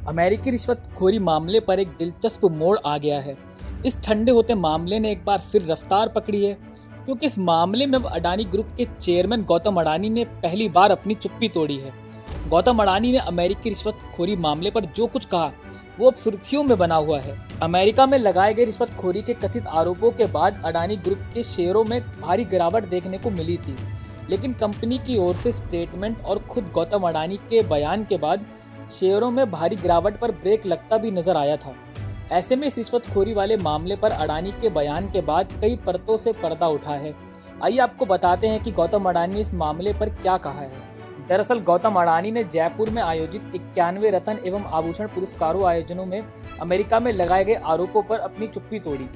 अमेरिकी रिश्वतखोरी मामले पर एक दिलचस्प मोड़ आ गया है। इस ठंडे होते मामले ने एक बार फिर रफ्तार पकड़ी है, क्योंकि इस मामले में अब अडानी ग्रुप के चेयरमैन गौतम अडानी ने पहली बार अपनी चुप्पी तोड़ी है। गौतम अडानी ने अमेरिकी रिश्वतखोरी मामले पर जो कुछ कहा वो अब सुर्खियों में बना हुआ है। अमेरिका में लगाए गए रिश्वतखोरी के कथित आरोपों के बाद अडानी ग्रुप के शेयरों में भारी गिरावट देखने को मिली थी, लेकिन कंपनी की ओर से स्टेटमेंट और खुद गौतम अडानी के बयान के बाद शेयरों में भारी गिरावट पर ब्रेक लगता भी नजर आया था। ऐसे में इस रिश्वतखोरी वाले मामले पर अडानी के बयान के बाद कई परतों से पर्दा उठा है। आइए आपको बताते हैं कि गौतम अडानी ने इस मामले पर क्या कहा है। दरअसल गौतम अडानी ने जयपुर में आयोजित 91 रत्न एवं आभूषण पुरस्कारों आयोजनों में अमेरिका में लगाए गए आरोपों पर अपनी चुप्पी तोड़ी।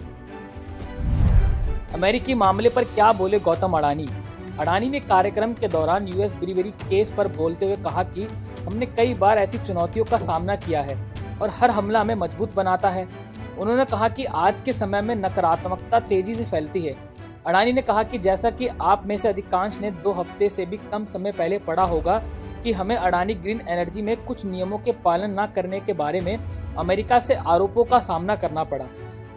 अमेरिकी मामले पर क्या बोले गौतम अडानी। अडानी ने कार्यक्रम के दौरान यूएस ब्रीवरी केस पर बोलते हुए कहा कि हमने कई बार ऐसी चुनौतियों का सामना किया है और हर हमला हमें मजबूत बनाता है। उन्होंने कहा कि आज के समय में नकारात्मकता तेजी से फैलती है। अडानी ने कहा कि जैसा कि आप में से अधिकांश ने 2 हफ्ते से भी कम समय पहले पढ़ा होगा कि हमें अडानी ग्रीन एनर्जी में कुछ नियमों के पालन न करने के बारे में अमेरिका से आरोपों का सामना करना पड़ा।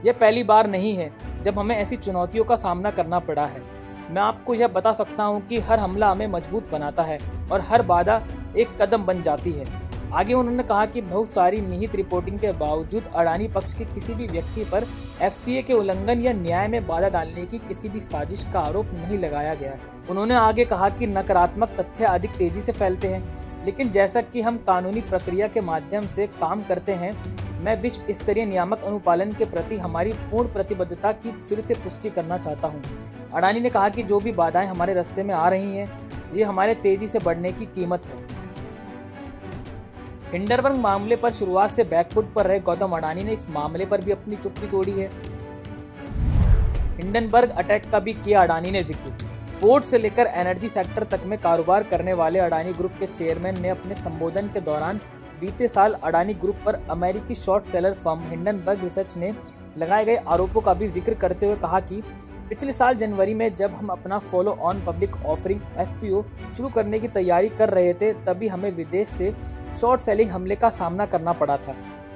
यह पहली बार नहीं है जब हमें ऐसी चुनौतियों का सामना करना पड़ा है। मैं आपको यह बता सकता हूं कि हर हमला हमें मजबूत बनाता है और हर बाधा एक कदम बन जाती है। आगे उन्होंने कहा कि बहुत सारी निहित रिपोर्टिंग के बावजूद अडानी पक्ष के किसी भी व्यक्ति पर एफसीए के उल्लंघन या न्याय में बाधा डालने की किसी भी साजिश का आरोप नहीं लगाया गया है। उन्होंने आगे कहा कि नकारात्मक तथ्य अधिक तेजी से फैलते हैं, लेकिन जैसा कि हम कानूनी प्रक्रिया के माध्यम से काम करते हैं, मैं विश्व स्तरीय नियामक अनुपालन के प्रति हमारी पूर्ण प्रतिबद्धता की फिर से पुष्टि करना चाहता हूं। अडानी ने कहा कि जो भी बाधाएं हमारे रास्ते में आ रही हैं, ये हमारे तेजी से बढ़ने की कीमत है। हिंडनबर्ग मामले पर शुरुआत से बैकफुट पर रहे गौतम अडानी ने इस मामले पर भी अपनी चुप्पी तोड़ी है। हिंडनबर्ग अटैक का भी किया अडानी ने जिक्र। पोर्ट से लेकर एनर्जी सेक्टर तक में कारोबार करने वाले अडानी ग्रुप के चेयरमैन ने अपने संबोधन के दौरान बीते साल अडानी ग्रुप पर अमेरिकी short seller firm Hindenburg research ने लगाए गए आरोपों का भी जिक्र करते हुए कहा कि पिछले साल जनवरी में जब हम अपना follow on public offering FPO शुरू करने की तैयारी कर रहे थे, तभी हमें विदेश से शॉर्ट सेलिंग हमले का सामना करना पड़ा था।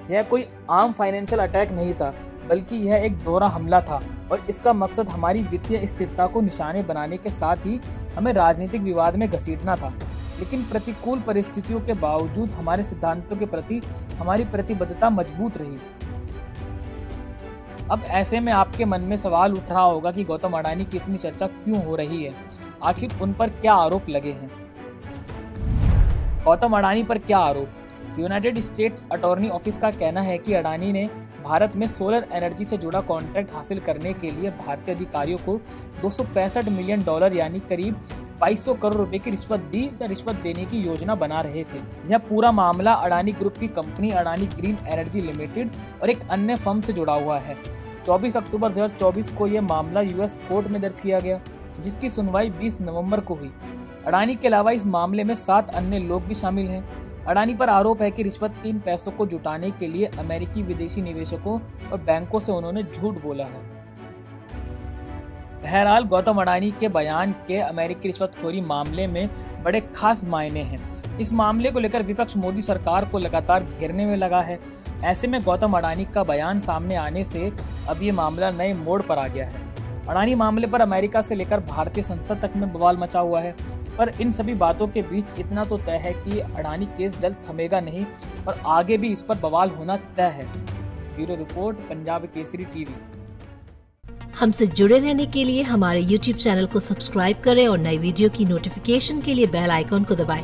यह कोई आम फाइनेंशियल अटैक नहीं था, बल्कि यह एक दोहरा हमला था और इसका मकसद हमारी वित्तीय स्थिरता को निशाने बनाने के साथ ही हमें राजनीतिक विवाद में घसीटना था। लेकिन प्रतिकूल परिस्थितियों के बावजूद हमारे सिद्धांतों के प्रति हमारी प्रतिबद्धता मजबूत रही। अब ऐसे में आपके मन में सवाल उठ रहा होगा कि गौतम अडानी की इतनी चर्चा क्यों हो रही है, आखिर उन पर क्या आरोप लगे हैं। गौतम अडानी पर क्या आरोप। यूनाइटेड स्टेट्स अटॉर्नी ऑफिस का कहना है कि अडानी ने भारत में सोलर एनर्जी से जुड़ा कॉन्ट्रैक्ट हासिल करने के लिए भारतीय अधिकारियों को $265 मिलियन यानी करीब 2200 करोड़ रुपए की रिश्वत दी या रिश्वत देने की योजना बना रहे थे। यह पूरा मामला अडानी ग्रुप की company Adani green energy limited और एक अन्य फर्म से जुड़ा हुआ है। 24 अक्टूबर 2024 को यह मामला यूएस कोर्ट में दर्ज किया गया, जिसकी सुनवाई 20 नवंबर को हुई। अडानी के अलावा इस मामले में 7 अन्य लोग भी शामिल हैं। अडानी पर आरोप है कि रिश्वत के इन पैसों को जुटाने के लिए अमेरिकी विदेशी निवेशकों और बैंकों से उन्होंने झूठ बोला है। बहरहाल गौतम अडानी के बयान के अमेरिकी रिश्वतखोरी मामले में बड़े खास मायने हैं। इस मामले को लेकर विपक्ष मोदी सरकार को लगातार घेरने में लगा है। ऐसे में गौतम अडानी का बयान सामने आने से अब ये मामला नए मोड़ पर आ गया है। अडानी मामले पर अमेरिका से लेकर भारतीय संसद तक में बवाल मचा हुआ है, पर इन सभी बातों के बीच इतना तो तय है कि अडानी केस जल्द थमेगा नहीं और आगे भी इस पर बवाल होना तय है। Bureau report, Punjab Kesari TV. हमसे जुड़े रहने के लिए हमारे YouTube चैनल को सब्सक्राइब करें और नई वीडियो की नोटिफिकेशन के लिए बेल आइकॉन को दबाएं।